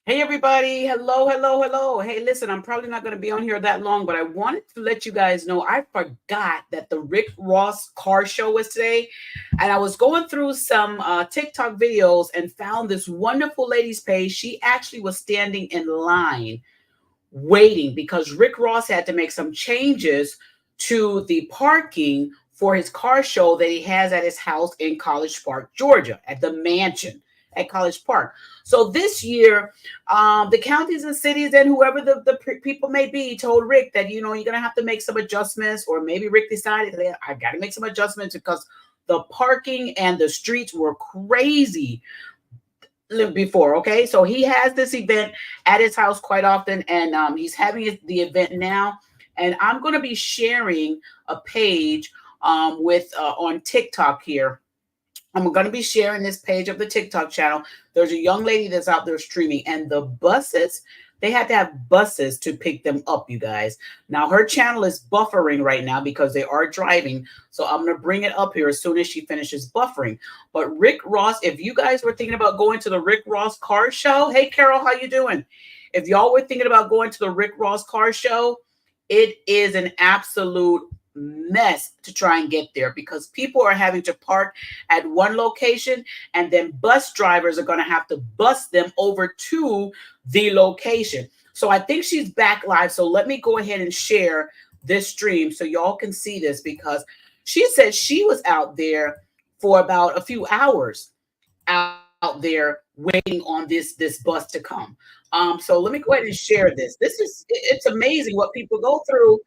Hey everybody, hello, hello, hello. Hey, listen, I'm probably not going to be on here that long, but I wanted to let you guys know I forgot that the Rick Ross car show was today. And I was going through some TikTok videos and found this wonderful lady's page. She actually was standing in line waiting because Rick Ross had to make some changes to the parking for his car show that he has at his house in College Park, Georgia, at the mansion at College Park. So this year, the counties and cities and whoever the people may be told Rick that, you're going to have to make some adjustments, or maybe Rick decided that I got to make some adjustments because the parking and the streets were crazy before. Okay, so he has this event at his house quite often, and he's having the event now, and I'm going to be sharing a page with on TikTok here. I'm going to be sharing this page of the TikTok channel. There's a young lady that's out there streaming, and the buses, they had to have buses to pick them up, you guys. Now, her channel is buffering right now because they are driving. So I'm going to bring it up here as soon as she finishes buffering. But Rick Ross, if you guys were thinking about going to the Rick Ross car show, hey, Carol, how you doing? If y'all were thinking about going to the Rick Ross car show, it is an absolute mess to try and get there because people are having to park at one location, and then bus drivers are going to have to bus them over to the location. So I think she's back live. So let me go ahead and share this stream so y'all can see this, because she said she was out there for about a few hours out there waiting on this bus to come. So let me go ahead and share this. It's amazing what people go through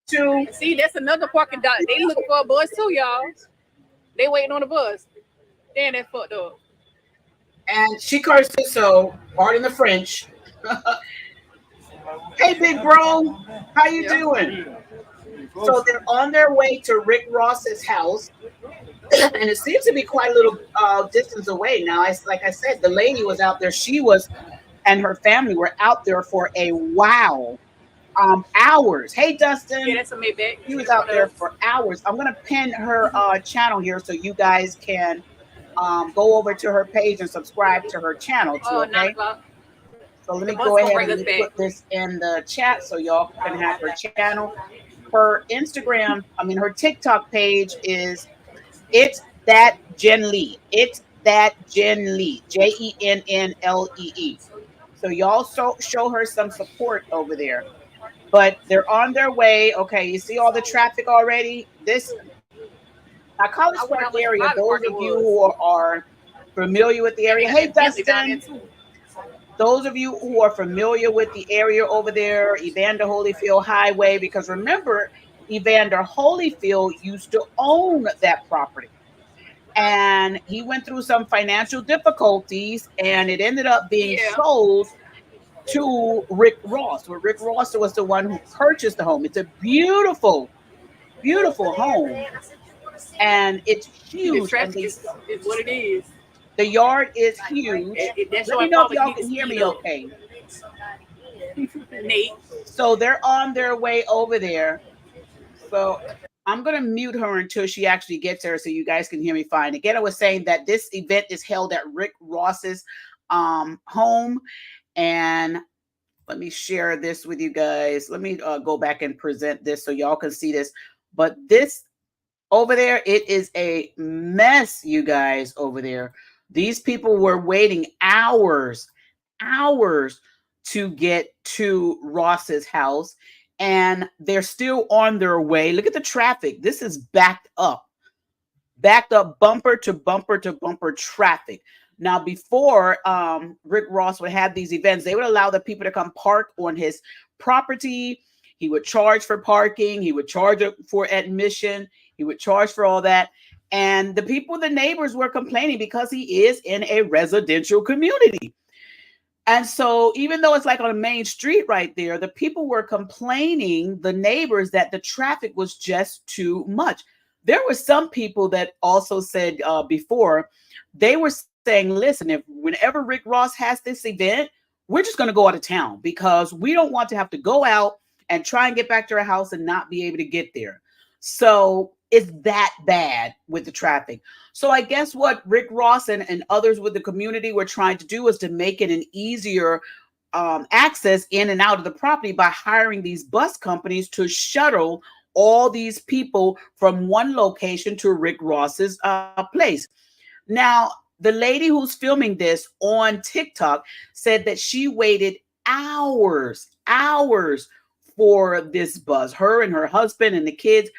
to see. That's another parking dot. They looking for a bus too, y'all. They waiting on the bus. Damn, that fucked up. And she cursed it, so pardon the French. Hey, big bro, how you doing? So they're on their way to Rick Ross's house, and it seems to be quite a little distance away now. It's like I said, the lady was out there. She was, and her family were out there for a while. Hours. Hey, Dustin. Yeah, that's a Maybach. He was out there for hours. I'm gonna pin her channel here so you guys can go over to her page and subscribe to her channel too. Okay. So let me go ahead and put this in the chat so y'all can have her channel. Her Instagram, her TikTok page is It's That Jen Lee. It's That Jen Lee. JENNLEE. So y'all show her some support over there. But they're on their way. Okay, you see all the traffic already? This College Park area, those of you who are familiar with the area. Hey, Dustin. Those of you who are familiar with the area over there, Evander Holyfield Highway, because remember, Evander Holyfield used to own that property. And he went through some financial difficulties, and it ended up being sold to Rick Ross, where Rick Ross was the one who purchased the home. It's a beautiful, beautiful home, and it's huge. The traffic is what it is. The yard is huge. Let me know if y'all can hear me okay. Nate. So they're on their way over there. So I'm going to mute her until she actually gets there so you guys can hear me fine. Again, I was saying that this event is held at Rick Ross's home. And let me share this with you guys. Let me go back and present this so y'all can see this. But this over there, it is a mess, you guys, over there. These people were waiting hours to get to Ross's house, and they're still on their way. Look at the traffic. This is backed up bumper to bumper to bumper traffic. Now, before Rick Ross would have these events, they would allow the people to come park on his property. He would charge for parking. He would charge for admission. He would charge for all that. And the people, the neighbors, were complaining because he is in a residential community. And so even though it's like on a main street right there, the people were complaining, the neighbors, that the traffic was just too much. There were some people that also said before, they were saying, listen, whenever Rick Ross has this event, we're just going to go out of town because we don't want to have to go out and try and get back to our house and not be able to get there. So It's that bad with the traffic. So I guess what Rick Ross and others with the community were trying to do is to make it an easier access in and out of the property by hiring these bus companies to shuttle all these people from one location to Rick Ross's place. Now, the lady who's filming this on TikTok said that she waited hours for this bus, her and her husband and the kids,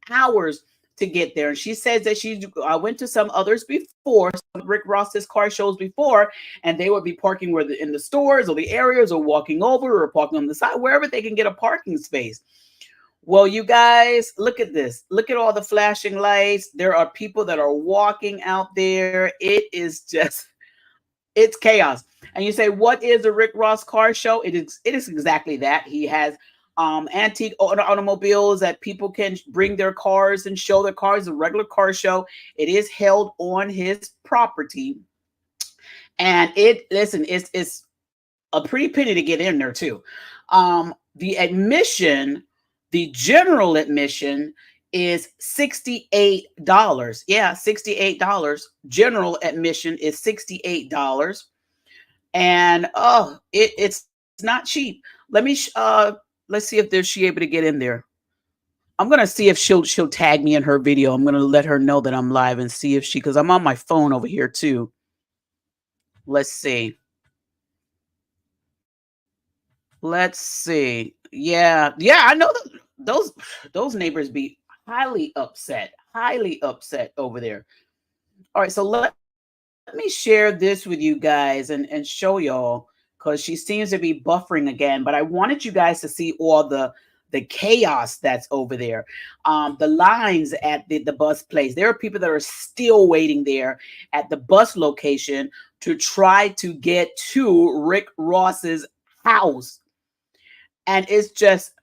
hours to get there. And she says that she went to some others before, some Rick Ross's car shows before, and they would be parking where in the stores or the areas or walking over or parking on the side, wherever they can get a parking space. Well, you guys, look at this. Look at all the flashing lights. There are people that are walking out there. It is just, it's chaos. And you say, what is a Rick Ross car show? It is exactly that. He has antique automobiles that people can bring their cars and show their cars. A regular car show. It is held on his property. And it's a pretty penny to get in there too. The admission, the general admission is $68. Yeah, $68. General admission is $68. And it's not cheap. Let's see if she able to get in there. I'm gonna see if she'll tag me in her video. I'm gonna let her know that I'm live and see if because I'm on my phone over here too. Let's see. Let's see. Yeah, I know those neighbors be highly upset over there. All right, so let me share this with you guys and show y'all because she seems to be buffering again. But I wanted you guys to see all the chaos that's over there. The lines at the bus place. There are people that are still waiting there at the bus location to try to get to Rick Ross's house. And it's just,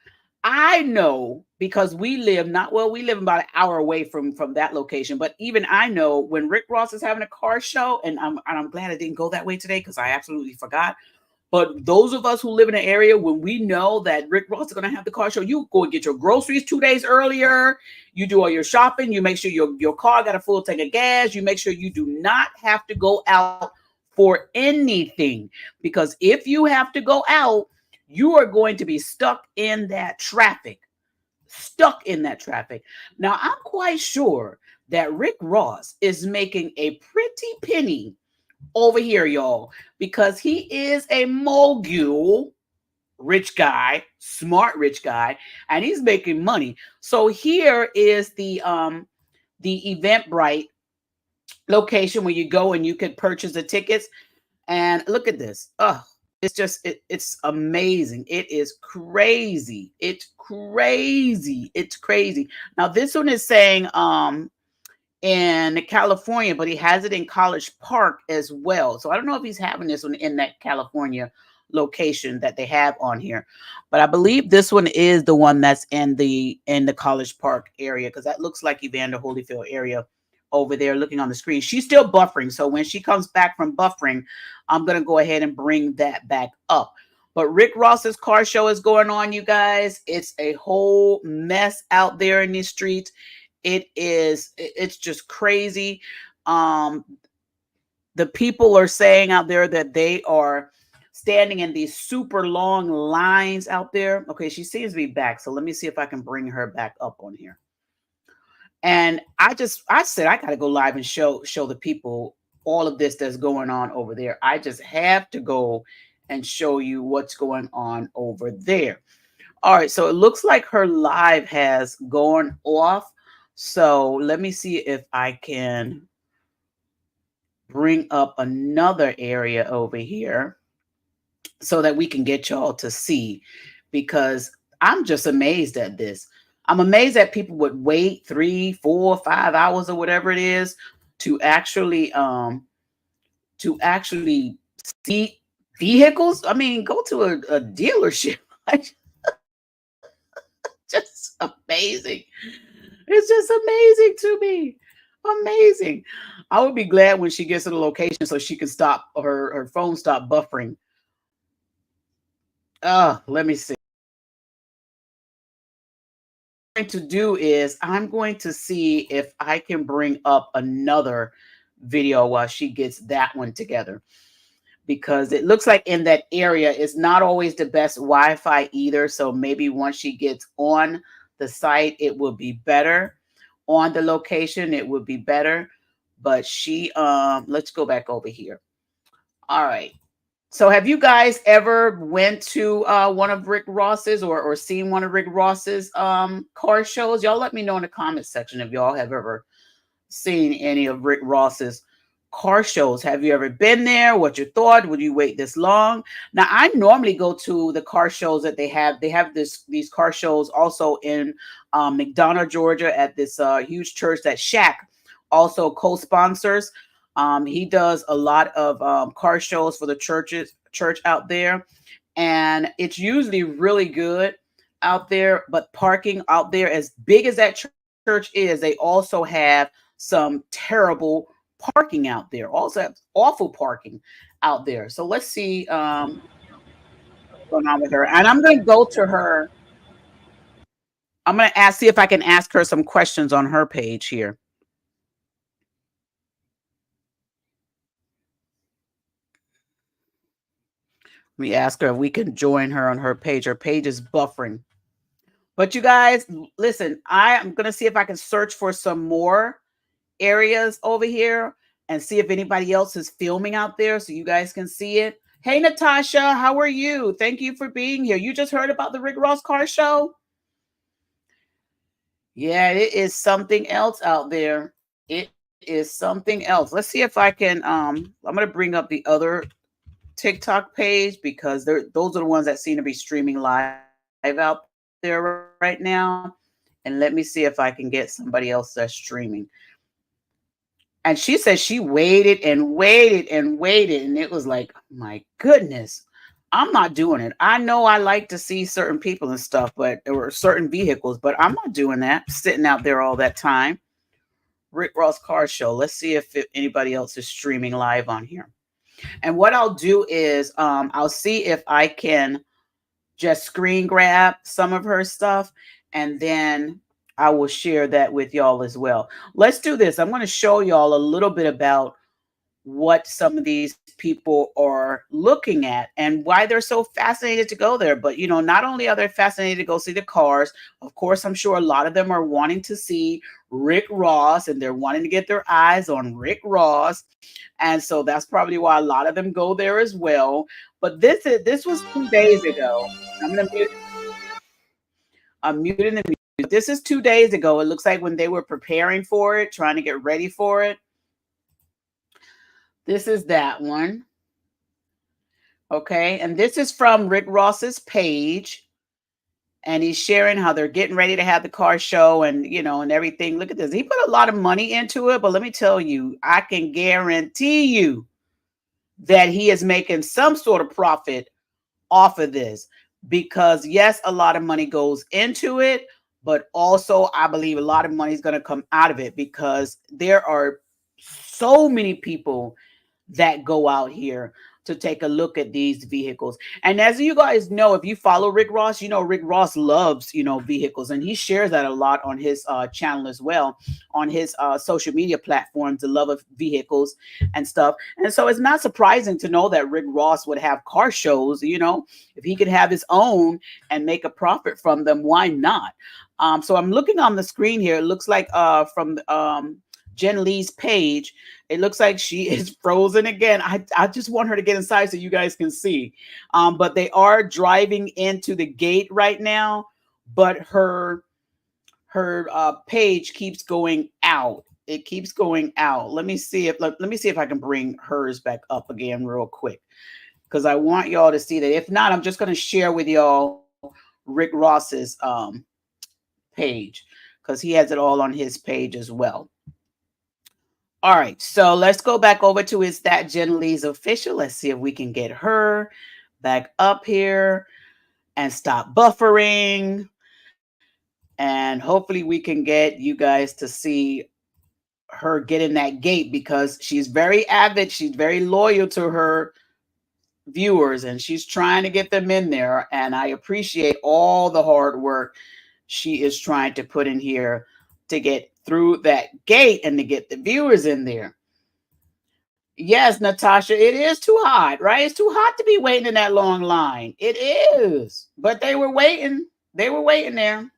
I know because we live about an hour away from that location. But even I know when Rick Ross is having a car show, and I'm glad I didn't go that way today because I absolutely forgot. But those of us who live in an area when we know that Rick Ross is going to have the car show, you go and get your groceries 2 days earlier. You do all your shopping. You make sure your car got a full tank of gas. You make sure you do not have to go out for anything, because if you have to go out, you are going to be stuck in that traffic. Now, I'm quite sure that Rick Ross is making a pretty penny over here, y'all, because he is a mogul, rich guy, smart rich guy, and he's making money. So here is the Eventbrite location where you go and you can purchase the tickets. And look at this. Oh, it's just it's amazing. It is crazy. It's crazy. Now this one is saying in California, but he has it in College Park as well. So I don't know if he's having this one in that California location that they have on here, but I believe this one is the one that's in the College Park area, because that looks like Evander Holyfield area over there looking on the screen. She's still buffering, so when she comes back from buffering, I'm gonna go ahead and bring that back up. But Rick Ross's car show is going on, you guys. It's a whole mess out there in these streets. It's just crazy. The people are saying out there that they are standing in these super long lines out there. Okay, she seems to be back, so let me see if I can bring her back up on here. And I said I gotta go live and show the people all of this that's going on over there. I just have to go and show you what's going on over there. All right, so it looks like her live has gone off. So let me see if I can bring up another area over here so that we can get y'all to see, because I'm just amazed at this. I'm amazed that people would wait 3, 4, 5 hours or whatever it is to actually see vehicles. I mean, go to a dealership. Just amazing. It's just amazing to me. Amazing. I would be glad when she gets to the location so she can stop her phone stop buffering. Let me see. to do is I'm going to see if I can bring up another video while she gets that one together, because it looks like in that area it's not always the best Wi-Fi either. So maybe once she gets on the site, it will be better. On the location, it would be better. But she, let's go back over here. All right. So have you guys ever went to one of Rick Ross's or seen one of Rick Ross's car shows? Y'all let me know in the comment section if y'all have ever seen any of Rick Ross's car shows. Have you ever been there? What your thought? Would you wait this long? Now, I normally go to the car shows that they have. They have these car shows also in McDonough, Georgia, at this huge church that Shaq also co-sponsors. He does a lot of car shows for the church out there, and it's usually really good out there. But parking out there, as big as that church is, they also have some terrible parking out there. Also have awful parking out there. So let's see what's going on with her. And I'm going to go to her. I'm going to see if I can ask her some questions on her page here. Let me ask her if we can join her on her page. Her page is buffering. But you guys, listen, I am going to see if I can search for some more areas over here and see if anybody else is filming out there so you guys can see it. Hey, Natasha, how are you? Thank you for being here. You just heard about the Rick Ross car show? Yeah, it is something else out there. It is something else. Let's see if I can, I'm going to bring up the other TikTok page because those are the ones that seem to be streaming live out there right now. And let me see if I can get somebody else that's streaming. And she said she waited and waited and waited. And it was like, my goodness, I'm not doing it. I know I like to see certain people and stuff, but there were certain vehicles, but I'm not doing that, sitting out there all that time. Rick Ross car show. Let's see if anybody else is streaming live on here. And what I'll do is I'll see if I can just screen grab some of her stuff, and then I will share that with y'all as well. Let's do this. I'm going to show y'all a little bit about what some of these people are looking at and why they're so fascinated to go there. But, you know, not only are they fascinated to go see the cars, of course, I'm sure a lot of them are wanting to see Rick Ross, and they're wanting to get their eyes on Rick Ross. And so that's probably why a lot of them go there as well. But this was 2 days ago. I'm muting the music. This is 2 days ago. It looks like when they were preparing for it, trying to get ready for it. This is that one. Okay. And this is from Rick Ross's page. And he's sharing how they're getting ready to have the car show and, you know, and everything. Look at this. He put a lot of money into it. But let me tell you, I can guarantee you that he is making some sort of profit off of this. Because, yes, a lot of money goes into it. But also, I believe a lot of money is going to come out of it because there are so many people that go out here to take a look at these vehicles. And as you guys know, if you follow Rick Ross, you know Rick Ross loves, you know, vehicles, and he shares that a lot on his channel as well, on his social media platforms, the love of vehicles and stuff. And so it's not surprising to know that Rick Ross would have car shows. You know, if he could have his own and make a profit from them, why not? So I'm looking on the screen here. It looks like from Jen Lee's page, it looks like she is frozen again. I just want her to get inside so you guys can see. But they are driving into the gate right now, but her page keeps going out. It keeps going out. Let me see if I can bring hers back up again real quick, because I want y'all to see that. If not, I'm just going to share with y'all Rick Ross's page, because he has it all on his page as well. All right, so let's go back over to Is That Jen Lee's official. Let's see if we can get her back up here and stop buffering. And hopefully we can get you guys to see her get in that gate, because she's very avid. She's very loyal to her viewers, and she's trying to get them in there. And I appreciate all the hard work she is trying to put in here to get through that gate and to get the viewers in there. Yes, Natasha, it is too hot, right? It's too hot to be waiting in that long line. It is. But they were waiting. They were waiting there.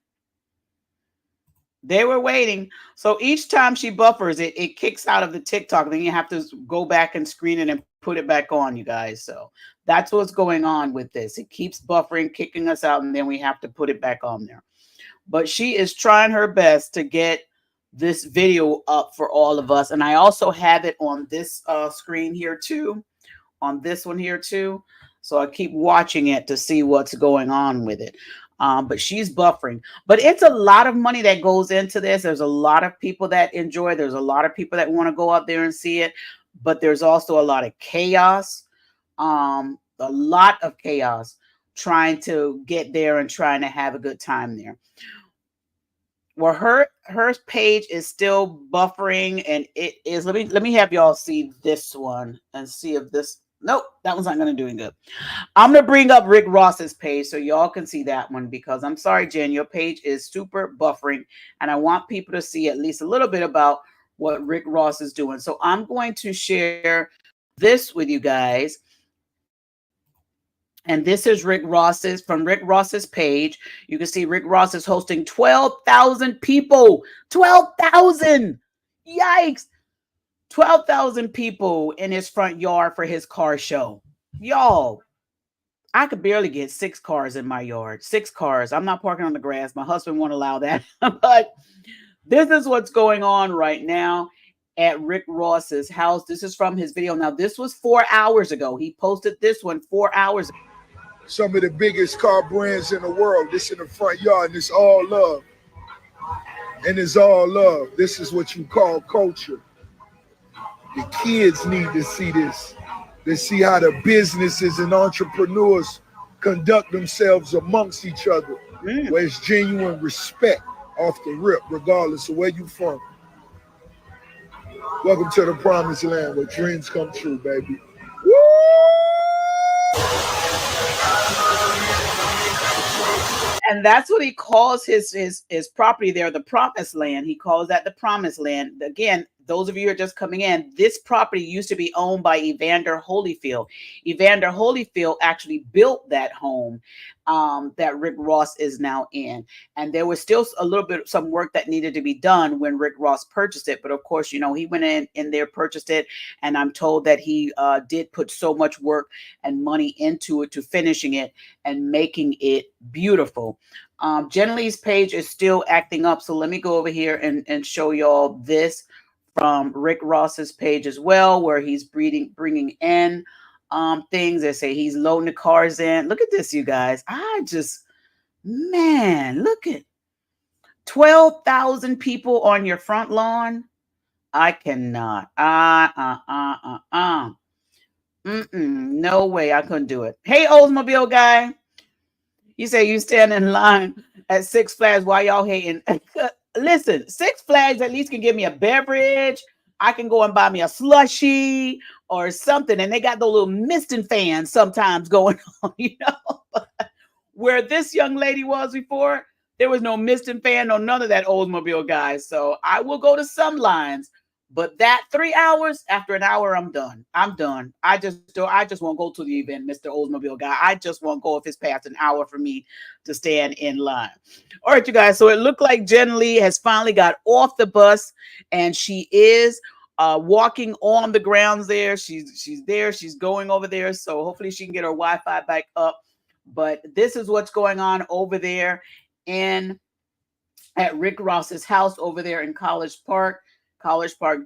They were waiting. So each time she buffers, it kicks out of the TikTok. Then you have to go back and screen it and put it back on, you guys. So that's what's going on with this. It keeps buffering, kicking us out, and then we have to put it back on there. But she is trying her best to get this video up for all of us. And I also have it on this screen here too, on this one here too. So I keep watching it to see what's going on with it. But she's buffering. But it's a lot of money that goes into this. There's a lot of people that enjoy. There's a lot of people that want to go out there and see it. But there's also a lot of chaos. A lot of chaos trying to get there and trying to have a good time there. Well, her page is still buffering, and it is. Let me have y'all see this one and see if this. Nope, that one's not going to do any good. I'm going to bring up Rick Ross's page so y'all can see that one, because I'm sorry, Jen, your page is super buffering, and I want people to see at least a little bit about what Rick Ross is doing. So I'm going to share this with you guys. And this is Rick Ross's, from Rick Ross's page. You can see Rick Ross is hosting 12,000 people. 12,000! Yikes! 12,000 people in his front yard for his car show. Y'all, I could barely get 6 cars in my yard. 6 cars. I'm not parking on the grass. My husband won't allow that. But this is what's going on right now at Rick Ross's house. This is from his video. Now, this was 4 hours ago. He posted this one 4 hours ago. Some of the biggest car brands in the world. This in the front yard, and it's all love. And it's all love. This is what you call culture. The kids need to see this. They see how the businesses and entrepreneurs conduct themselves amongst each other, where it's genuine respect off the rip, regardless of where you from. Welcome to the promised land where dreams come true, baby. Woo! And that's what he calls his property there, the promised land. He calls that the promised land. Again, those of you who are just coming in, this property used to be owned by Evander Holyfield. Evander Holyfield actually built that home that Rick Ross is now in. And there was still a little bit, some work that needed to be done when Rick Ross purchased it. But of course, you know, he went in there, purchased it. And I'm told that he did put so much work and money into it, to finishing it and making it beautiful. Jen Lee's page is still acting up. So let me go over here and show y'all this from Rick Ross's page as well, where he's bringing in things. They say he's loading the cars in. Look at this, you guys. Man, look at 12,000 people on your front lawn. I cannot. No way, I couldn't do it. Hey, Oldsmobile guy. You say you stand in line at Six Flags. Why y'all hating? Listen, Six Flags at least can give me a beverage. I can go and buy me a slushie or something. And they got those little misting fans sometimes going on, you know. Where this young lady was before, there was no misting fan, no none of that Oldsmobile, guys. So I will go to some lines, but that 3 hours, after an hour, I'm done. I'm done. I just won't go to the event, Mr. Oldsmobile guy. I just won't go if it's past an hour for me to stand in line. All right, you guys. So it looked like Jen Lee has finally got off the bus, and she is walking on the grounds there. She's there. She's going over there. So hopefully she can get her Wi-Fi back up. But this is what's going on over there at Rick Ross's house over there in College Park,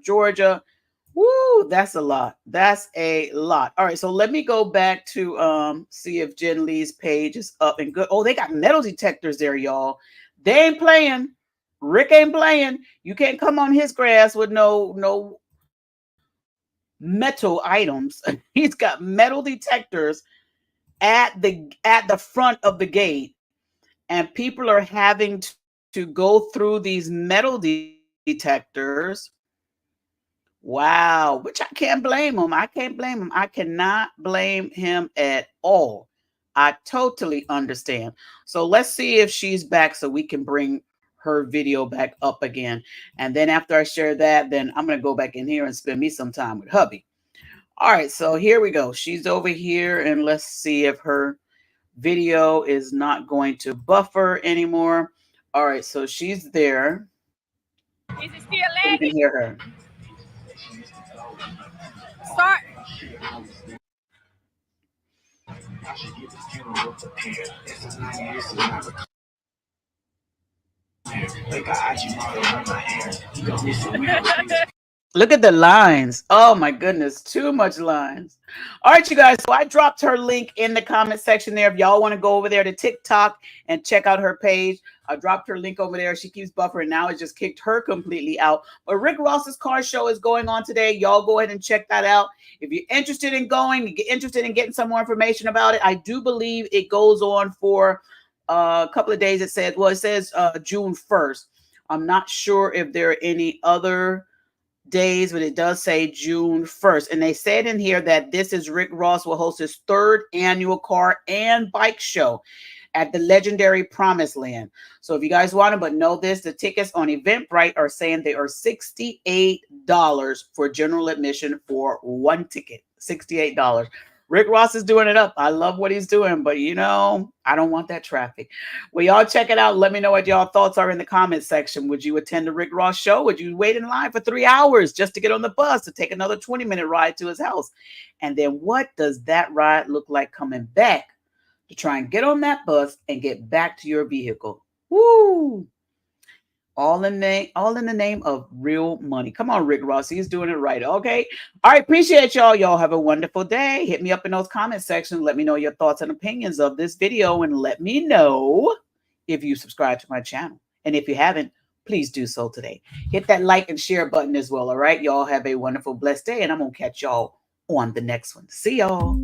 Georgia. Woo, that's a lot. That's a lot. All right, so let me go back to see if Jen Lee's page is up and good. Oh, they got metal detectors there, y'all. They ain't playing. Rick ain't playing. You can't come on his grass with no metal items. He's got metal detectors at the front of the gate, and people are having to go through these metal detectors. Wow, which I can't blame him. I can't blame him. I cannot blame him at all. I totally understand. So let's see if she's back so we can bring her video back up again. And then after I share that, then I'm going to go back in here and spend me some time with hubby. All right, so here we go. She's over here, and let's see if her video is not going to buffer anymore. All right, so she's there. Is it still You lagging? can hear her. Start. Look at the lines. Oh my goodness, too much lines. All right, you guys. So I dropped her link in the comment section there. If y'all want to go over there to TikTok and check out her page, I dropped her link over there. She keeps buffering. Now it just kicked her completely out. But Rick Ross's car show is going on today. Y'all go ahead and check that out. If you're interested in going, you get interested in getting some more information about it. I do believe it goes on for a couple of days. It says June 1st. I'm not sure if there are any other days, but it does say June 1st. And they said in here that this is Rick Ross will host his 3rd annual car and bike show at the legendary Promised Land. So if you guys want to, but know this, the tickets on Eventbrite are saying they are $68 for general admission for one ticket. $68. Rick Ross is doing it up. I love what he's doing, but you know, I don't want that traffic. Well, y'all check it out. Let me know what y'all thoughts are in the comment section. Would you attend the Rick Ross show? Would you wait in line for 3 hours just to get on the bus to take another 20-minute ride to his house? And then what does that ride look like coming back to try and get on that bus and get back to your vehicle? Woo! All in the name of real money. Come on, Rick Ross. He's doing it right. Okay. All right. Appreciate y'all. Y'all have a wonderful day. Hit me up in those comment sections. Let me know your thoughts and opinions of this video. And let me know if you subscribe to my channel. And if you haven't, please do so today. Hit that like and share button as well. All right. Y'all have a wonderful, blessed day. And I'm going to catch y'all on the next one. See y'all.